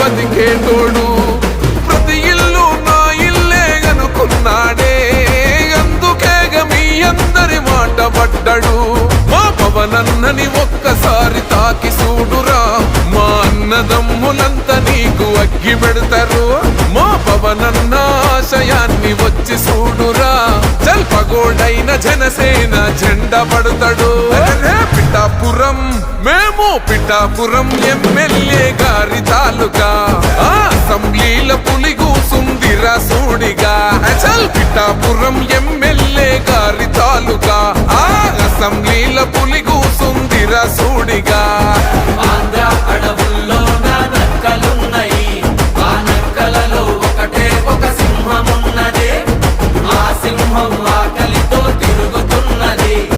బతికేటోడు ప్రతి ఇల్లు నా ఇల్లే అనుకున్నాడే అందుకేగ మీ అందరి మాట పడ్డాడు మా పవనన్నని ఒక్కసారి తాకి చూడురా మా అన్నదమ్ములంతా నీకు అగ్గి పెడతారు మా పవనన్న ఆశయాన్ని వచ్చి చూడురా జల్పగోడైన జనసేన జెండా పడతాడు పిఠాపురం మేము పిఠాపురం ఎమ్మెల్యే గారి తాలూకా అసెంబ్లీల పులి కూసుందిరా సూడిగా చల్ పిఠాపురం ఎమ్మెల్యే గారి తాలూకా అసెంబ్లీల పులి కూసుందిరా సూడిగా